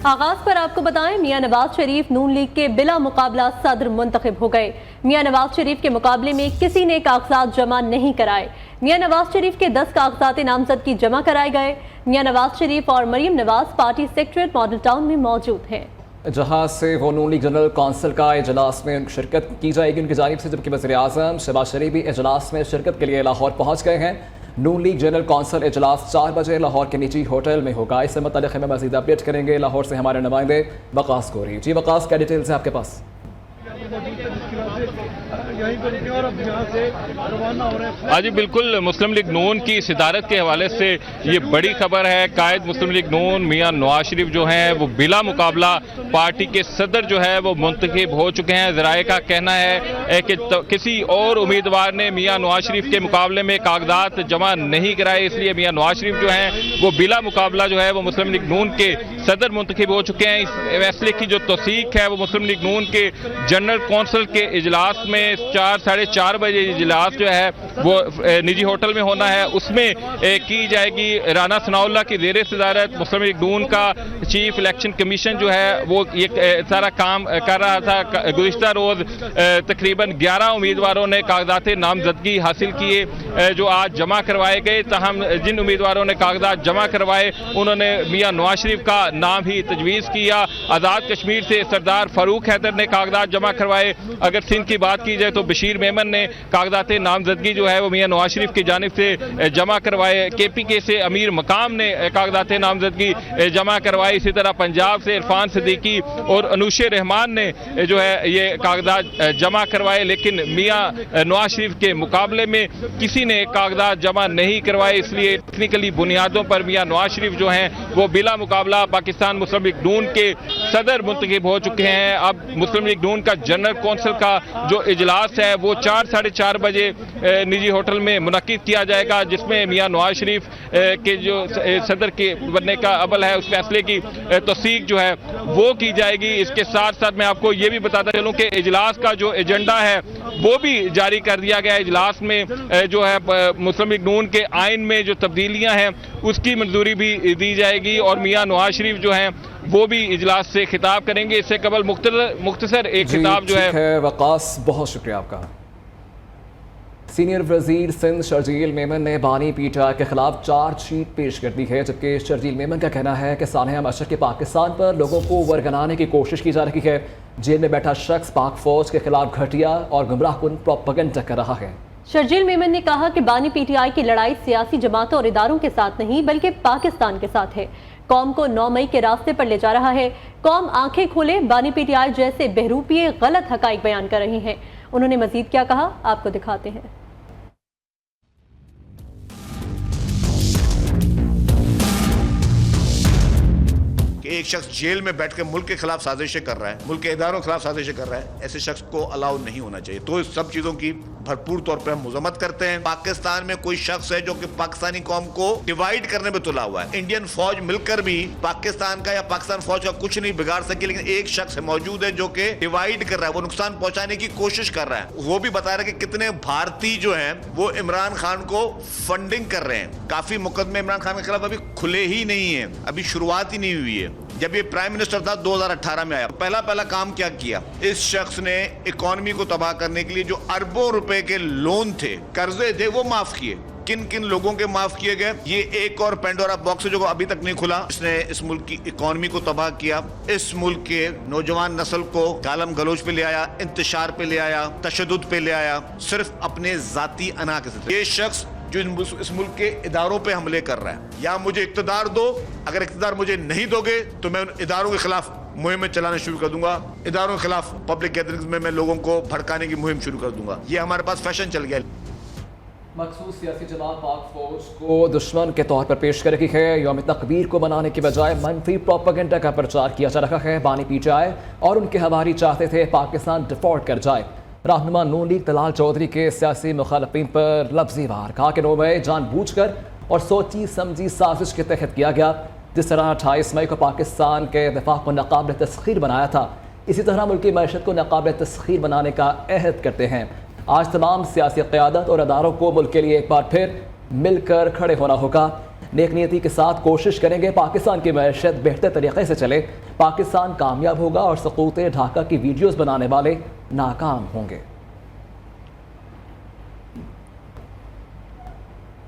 आगाज पर आपको बताएं, मियां नवाज शरीफ नून लीग के बिला मुकाबला सदर मुंतखब हो गए। मियां नवाज शरीफ के मुकाबले में किसी ने कागजात जमा नहीं कराए। मियां नवाज शरीफ के 10 कागजात नामजदगी जमा कराए गए। मियां नवाज शरीफ और Maryam Nawaz party secretariat model town में मौजूद हैं, जहां से वो नून लीग जनरल कौंसिल का इजलास में शिरकत की जाएगी उनकी जानिब से, जबकि वज़ीर आज़म शहबाज शरीफ भी इजलास में शिरकत के लिए लाहौर पहुँच गए हैं। नून लीग जनरल कौंसिल इजलास 4 बजे लाहौर के निजी होटल में होगा। इससे मुताल्लिक़ हमें मज़ीद अपडेट करेंगे लाहौर से हमारे नुमाइंदे वकास गोरी। जी वकास, क्या डिटेल्स है आपके पास? हाँ जी बिल्कुल, मुस्लिम लीग नून की सदारत के हवाले से ये बड़ी खबर है। कायद मुस्लिम लीग नून मियां नवाज शरीफ जो हैं वो बिला मुकाबला पार्टी के सदर जो है वो मुंतखब हो चुके हैं। ज़राए का कहना है कि किसी और उम्मीदवार ने मियां नवाज शरीफ के मुकाबले में कागजात जमा नहीं कराए, इसलिए मियां नवाज शरीफ जो हैं वो बिला मुकाबला जो है वो मुस्लिम लीग नून के सदर मुंतखब हो चुके हैं। इस फैसले की जो तौसीक है वो मुस्लिम लीग नून के जनरल कौंसिल के इजलास में 4 साढ़े 4 बजे इजलास जो है वो निजी होटल में होना है, उसमें की जाएगी। राना सनाउल्लाह की ज़ेर सदारत मुस्लिम लीग नून का चीफ इलेक्शन कमीशन जो है वो ये सारा काम कर रहा था। गुज़िश्ता रोज़ तकरीबन 11 उम्मीदवारों ने कागजात नामजदगी हासिल किए जो आज जमा करवाए गए। तहम जिन उम्मीदवारों ने कागजात जमा करवाए उन्होंने मियां नवाज शरीफ का नाम ही तजवीज़ किया। आज़ाद कश्मीर से सरदार फारूक हैदर ने कागजात जमा करवाए। अगर सिंध की बात की जाए तो बशीर मेमन ने कागजात नामजदगी जो है वो मियां नवाज शरीफ की जानिब से जमा करवाए। KPK से अमीर मकाम ने कागजात नामजदगी जमा करवाई। इसी तरह पंजाब से इरफान सिद्दीकी और अनुशे रहमान ने जो है ये कागजात जमा करवाए, लेकिन मियां नवाज शरीफ के मुकाबले में किसी ने कागजात जमा नहीं करवाए। इसलिए टेक्निकली बुनियादों पर मियां नवाज शरीफ जो हैं वो बिला मुकाबला पाकिस्तान मुस्लिम लीग नून के सदर मुंतखब हो चुके हैं। अब मुस्लिम लीग नून का जनरल कौंसिल का जो इजलास है वो 4 साढ़े 4 बजे निजी होटल में मुनक्किद किया जाएगा, जिसमें मियां नवाज शरीफ के जो सदर के बनने का अमल है उस फैसले की तौसीक जो है वो की जाएगी। इसके साथ साथ मैं आपको ये भी बताता चलूं कि इजलास का जो एजेंडा है वो भी जारी कर दिया गया है। इजलास में जो है मुस्लिम लीग नून के आइन में जो तब्दीलियां हैं उसकी मंजूरी भी दी जाएगी और मियां नवाज शरीफ जो हैं वो भी इजलास से खिताब करेंगे। इससे कबल मुख्तसर एक खिताब जो है। वकास, बहुत शुक्रिया आपका। सीनियर वजीर सिंध शर्जील मेमन ने बानी पीटीआई के खिलाफ चार्जशीट पेश कर दी है, जबकि शर्जील मेमन का कहना है कि सानिया मशरक़ी पाकिस्तान पर लोगों को वरगलाने की कोशिश की जा रही है। जेल में बैठा शख्स पाक फौज के खिलाफ घटिया और गुमराहकुन प्रोपेगेंडा कर रहा है। शर्जील मेमन ने कहा कि बानी PTI की लड़ाई सियासी जमातों और इदारों के साथ नहीं बल्कि पाकिस्तान के साथ है। कौम को 9 मई के रास्ते पर ले जा रहा है। कौम आंखें खोले, बानी PTI जैसे बहरूपिये गलत हकाइक बयान कर रही हैं। उन्होंने मजीद क्या कहा आपको दिखाते हैं। एक शख्स जेल में बैठ के मुल्क के खिलाफ साजिशें कर रहा है, मुल्क के इदारों के खिलाफ साजिशें कर रहा है, ऐसे शख्स को अलाउ नहीं होना चाहिए। तो इस सब चीजों की भरपूर तौर पर हम मजम्मत करते हैं। पाकिस्तान में कोई शख्स है जो कि पाकिस्तानी कौम को डिवाइड करने में तुला हुआ है। इंडियन फौज मिलकर भी पाकिस्तान का या पाकिस्तान फौज का कुछ नहीं बिगाड़ सकी, लेकिन एक शख्स मौजूद है जो कि डिवाइड कर रहा है, वो नुकसान पहुंचाने की कोशिश कर रहा है। वो भी बता रहा है कि कितने भारतीय जो है वो इमरान खान को फंडिंग कर रहे हैं। काफी मुकदमे इमरान खान के खिलाफ अभी खुले ही नहीं है, अभी शुरुआत ही नहीं हुई है। जब ये प्राइम मिनिस्टर था 2018 में आया, पहला काम क्या किया, इस शख्स ने इकोनॉमी को तबाह करने के लिए जो अरबों रुपए के लोन थे, कर्जे थे, वो माफ किए। किन किन लोगों के माफ किए गए, ये एक और पेंडोरा बॉक्स है जो अभी तक नहीं खुला। इसने इस मुल्क की इकोनॉमी को तबाह किया, इस मुल्क के नौजवान नस्ल को गालम गलोच पे ले आया, इंतशार पे ले आया, तशद्दुद पे ले आया, सिर्फ अपने जाती अना के साथ। ये शख्स जो इस मुल्क के इदारों पे हमले कर रहा है, या मुझे इक़्तिदार दो, अगर इक़्तिदार मुझे नहीं दोगे तो मैं उन इदारों के खिलाफ मुहिम चलाना शुरू कर दूंगा। इदारों के खिलाफ पब्लिक गैदरिंग्स में मैं लोगों को भड़काने की मुहिम शुरू कर दूंगा। ये हमारे पास फैशन चल गया। मखसूस सियासी जमात पाक फौज को दुश्मन के तौर पर पेश कर रही है। यौम तकबीर को मनाने की बजाय मनफी प्रोपेगेंडा का प्रचार किया जा रहा है। बानी PTI और उनके हवारी चाहते थे पाकिस्तान डिफॉल्ट कर जाए। रहनुमा नून लीग तलाल चौधरी के सियासी मुखालफिन पर लफ्जी वार, कहा कि 9 मई जानबूझकर और सोची समझी साजिश के तहत किया गया। जिस तरह 28 मई को पाकिस्तान के दिफा को नाकाबिल तस्खीर बनाया था, इसी तरह मुल्क की मैशत को नाकाबिल तस्खीर बनाने का अहद करते हैं। आज तमाम सियासी क़यादत और अदारों को मुल्क के लिए एक बार फिर मिलकर खड़े होना होगा। नेक नीयति के साथ कोशिश करेंगे पाकिस्तान की मैशत बेहतर तरीके से चले, पाकिस्तान कामयाब होगा और सकूत ढाका की वीडियोस बनाने वाले नाकाम होंगे।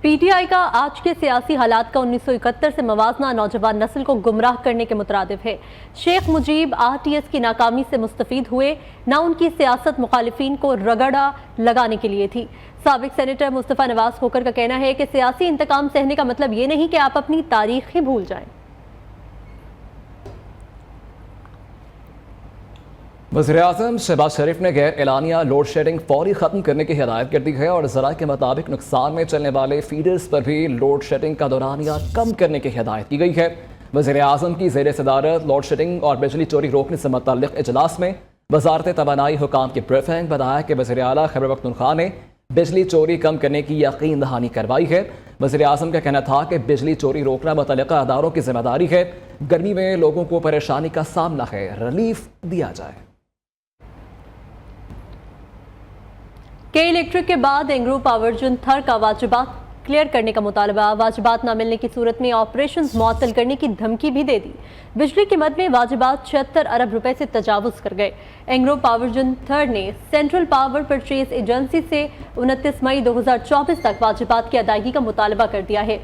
पीटीआई का आज के सियासी हालात का 1971 से मवाजना नौजवान नस्ल को गुमराह करने के मुतरादिफ है। शेख मुजीब आरटीएस की नाकामी से मुस्तफीद हुए, ना उनकी सियासत मुखालिफिन को रगड़ा लगाने के लिए थी। साबिक सेनेटर मुस्तफ़ा नवाज खोकर का कहना है कि सियासी इंतकाम सहने का मतलब ये नहीं कि आप अपनी तारीख ही भूल जाएं। वज़ीर-ए-आज़म शहबाज शरीफ ने गैर एलानिया लोड शेडिंग फौरी ख़त्म करने की हिदायत कर दी है और ज़राए के मुताबिक नुकसान में चलने वाले फीडर्स पर भी लोड शेडिंग का दौरानिया कम करने की हिदायत की गई है। वज़ीर-ए-आज़म की ज़ेर सदारत लोड शेडिंग और बिजली चोरी रोकने से मुतल्लिक़ इजलास में वज़ारत तवानाई हुकाम की ब्रीफिंग बताया कि वज़ीर आला खैबर पख्तूनख्वा ने बिजली चोरी कम करने की यकीन दहानी करवाई है। वज़ीर-ए-आज़म का कहना था कि बिजली चोरी रोकना मुतल्लिक़ा अदारों की जिम्मेदारी है। गर्मी में लोगों को परेशानी का सामना है, रिलीफ दिया जाए। के इलेक्ट्रिक के बाद एंग्रो पावर जोन थर का वाजिबात क्लियर करने का मुतालबा, वाजिबात न मिलने की सूरत में ऑपरेशंस मुअत्तल करने की धमकी भी दे दी। बिजली की मद में वाजिबात 76 अरब रुपए से तजावुज कर गए। एंग्रो पावर जोन थर ने सेंट्रल पावर परचेज एजेंसी से 29 मई 2024 तक वाजिबात की अदायगी का मुतालबा कर दिया है।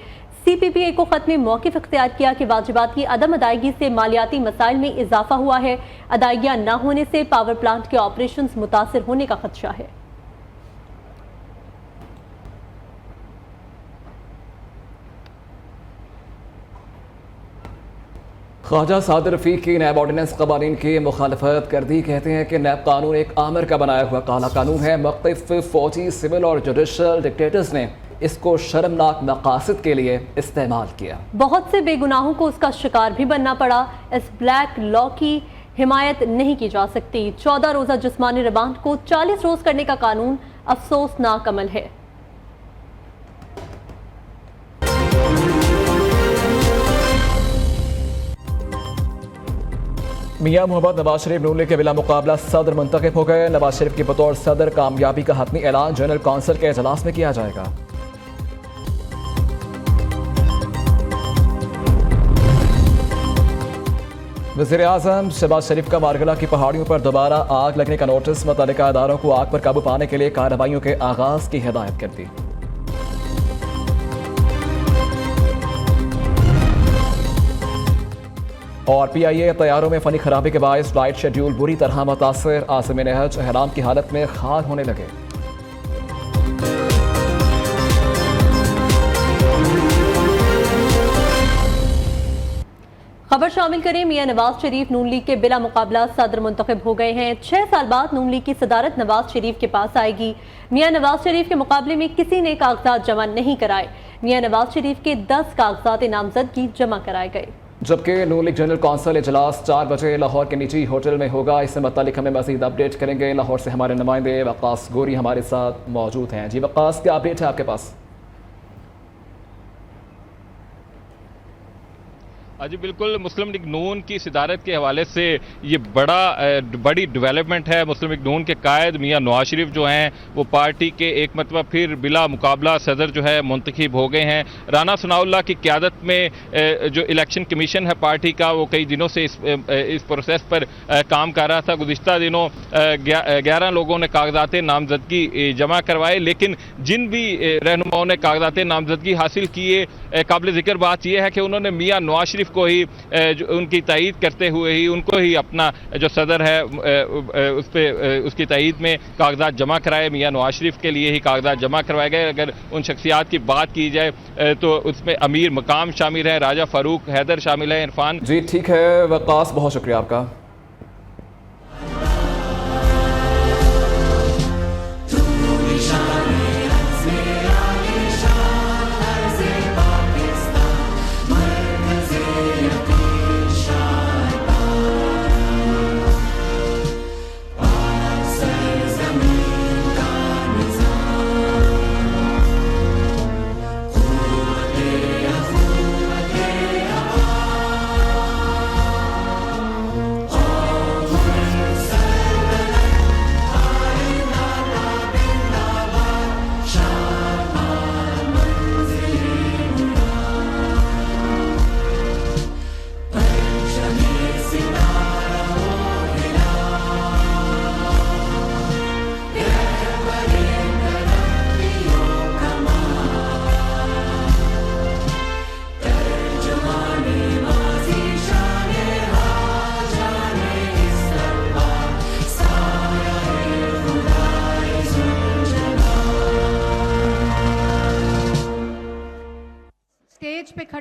CPPA को खत में मौक़िफ़ इख्तियार किया कि वाजिबात की अदम अदायगी से मालियाती मसाइल में इजाफा हुआ है। अदायगियाँ न होने से पावर प्लांट के ऑपरेशंस मुतासर होने का खदशा है। ख्वाजा सादिर रफ़ीक की नैब ऑर्डिनेंस कवानीन की मुखालफत कर दी। कहते हैं कि नैब कानून एक आमिर का बनाया हुआ काला कानून है। मुख्तलिफ फौजी, सिविल और जुडिशल डिक्टेटर्स ने इसको शर्मनाक मकासद के लिए इस्तेमाल किया। बहुत से बेगुनाहों को उसका शिकार भी बनना पड़ा। इस ब्लैक लॉ की हिमायत नहीं की जा सकती। 14 रोज़ा जिस्मानी रिमांड को 40 रोज़ करने का कानून अफसोसनाक अमल है। मियां मोहम्मद नवाज शरीफ नून लीग के बिला मुकाबला सदर मुंतखब हो गए। नवाज शरीफ की बतौर सदर कामयाबी का हतमी ऐलान जनरल कौंसिल के इजलास में किया जाएगा। वज़ीर-ए-आज़म शहबाज शरीफ का मारगला की पहाड़ियों पर दोबारा आग लगने का नोटिस, मुतल्लिका अदारों को आग पर काबू पाने के लिए कार्रवाइयों के आगाज की हिदायत कर दी। और PIA तैयारों में फनी खराबी के बायस फ्लाइट शेड्यूल बुरी तरह मुतासर। आज़मीन हज एहराम की हालत में खार होने लगे। खबर शामिल करें, मियां नवाज शरीफ नून लीग के बिला मुकाबला सदर मुंतखब हो गए हैं। 6 साल बाद नून लीग की सदारत नवाज शरीफ के पास आएगी। मियां नवाज शरीफ के मुकाबले में किसी ने कागजात जमा नहीं कराए। मियां नवाज शरीफ के 10 कागजात नामजदगी जमा कराए गए। जबकि नून लीग जनरल कौंसिल इजलास 4 बजे लाहौर के निजी होटल में होगा। इससे मुतालिक हमें मजीद अपडेट करेंगे। लाहौर से हमारे नुमाइंदे वक्कास गोरी हमारे साथ मौजूद हैं। जी वक्कास, क्या अपडेट है आपके पास? जी बिल्कुल, मुस्लिम लीग नून की सदारत के हवाले से ये बड़ी डेवलपमेंट है। मुस्लिम लीग नून के कायद मियां नवाज शरीफ जो हैं वो पार्टी के एक मरतबा फिर बिला मुकाबला सदर जो है मुंतखब हो गए हैं। राना सनाउल्लाह की क़यादत में जो इलेक्शन कमीशन है पार्टी का, वो कई दिनों से इस प्रोसेस पर काम कर रहा था। गुज़िश्ता दिनों 11 लोगों ने कागजात नामजदगी जमा करवाए, लेकिन जिन भी रहनुमाओं ने कागजात नामजदगी हासिल किए, काबिल ज़िक्र बात यह है कि उन्होंने मियां नवाज शरीफ को ही उनकी तायीद करते हुए ही उनको ही अपना जो सदर है उस पर उसकी तायीद में कागजात जमा कराए। मियां नवाज शरीफ के लिए ही कागजात जमा करवाए गए। अगर उन शख्सियात की बात की जाए तो उसमें अमीर मकाम शामिल है, राजा फारूक हैदर शामिल है, इरफान। जी ठीक है वक्कास, बहुत शुक्रिया आपका।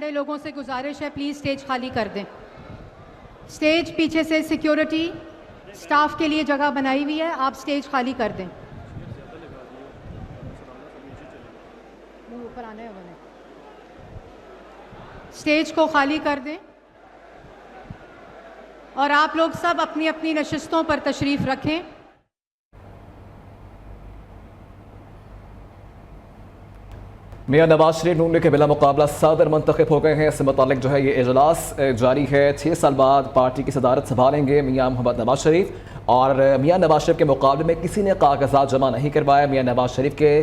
खड़े लोगों से गुजारिश है, प्लीज़ स्टेज खाली कर दें। स्टेज पीछे से सिक्योरिटी स्टाफ के लिए जगह बनाई हुई है, आप स्टेज खाली कर दें। ऊपर आना है उन्होंने। स्टेज को खाली कर दें और आप लोग सब अपनी अपनी नशिस्तों पर तशरीफ रखें। मियां नवाज शरीफ नून लीग के बिला मुकाबला सदर मुंतखब हो गए हैं। इससे मुतालिक जो है ये इजलास जारी है। 6 साल बाद पार्टी की सदारत संभालेंगे मियां मोहम्मद नवाज शरीफ। और मियां नवाज शरीफ के मुकाबले में किसी ने कागजात जमा नहीं करवाए। मियां नवाज शरीफ के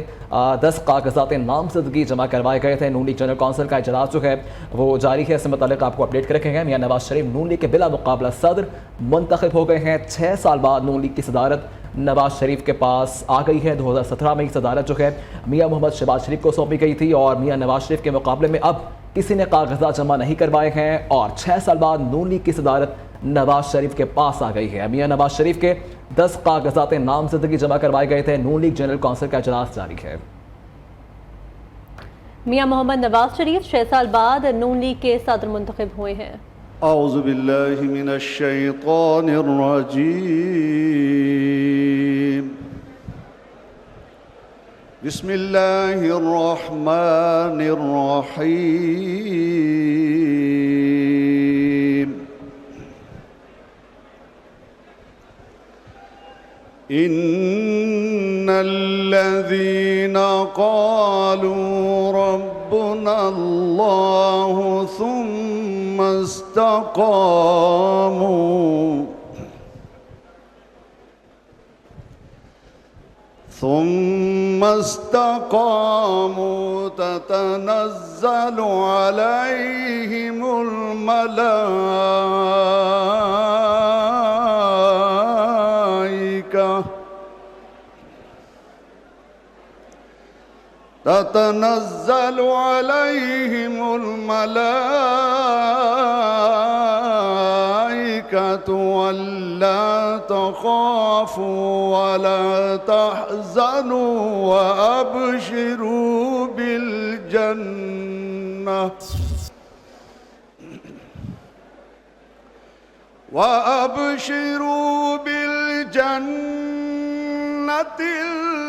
10 कागजात नामजदगी जमा करवाए गए थे। नून लीग जनरल कौंसिल का इजलास जो है वो जारी है। इससे मुतालिक आपको अपडेट कर रखेंगे। मियां नवाज शरीफ नून लीग के बिला मुकाबला सदर मुंतखब हो गए हैं। 6 साल बाद नून लीग की सदारत नवाज शरीफ के पास आ गई है। 2017 में सदारत जो है मियां मोहम्मद शहबाज शरीफ को सौंपी गई थी और मियां नवाज शरीफ के मुकाबले में अब किसी ने कागजात जमा नहीं करवाए हैं और 6 साल बाद नून लीग की सदारत नवाज शरीफ के पास आ गई है। मियां नवाज शरीफ के 10 कागजात नामजदगी जमा करवाए गए थे। नून लीग जनरल कौंसिल का इजलास जारी है। मियां मोहम्मद नवाज शरीफ 6 साल बाद नून लीग के सदर मुंतखब हुए हैं। औज़ु बिल्लाहि मिनश शैतानिर रजीम। बिस्मिल्लाहिर रहमानिर रहीम। इन्नल्लज़ीना क़ालू रब्बुना अल्लाहु सुम्मा इस्तक़ामू ततनज़्ज़लु अलैहिमुल मलाइका ततनज़्ज़लु अलैहिमुल मलाइकतु अल्ला तख़ाफ़ू वला तहज़नू वअबशिरू बिल जन्नह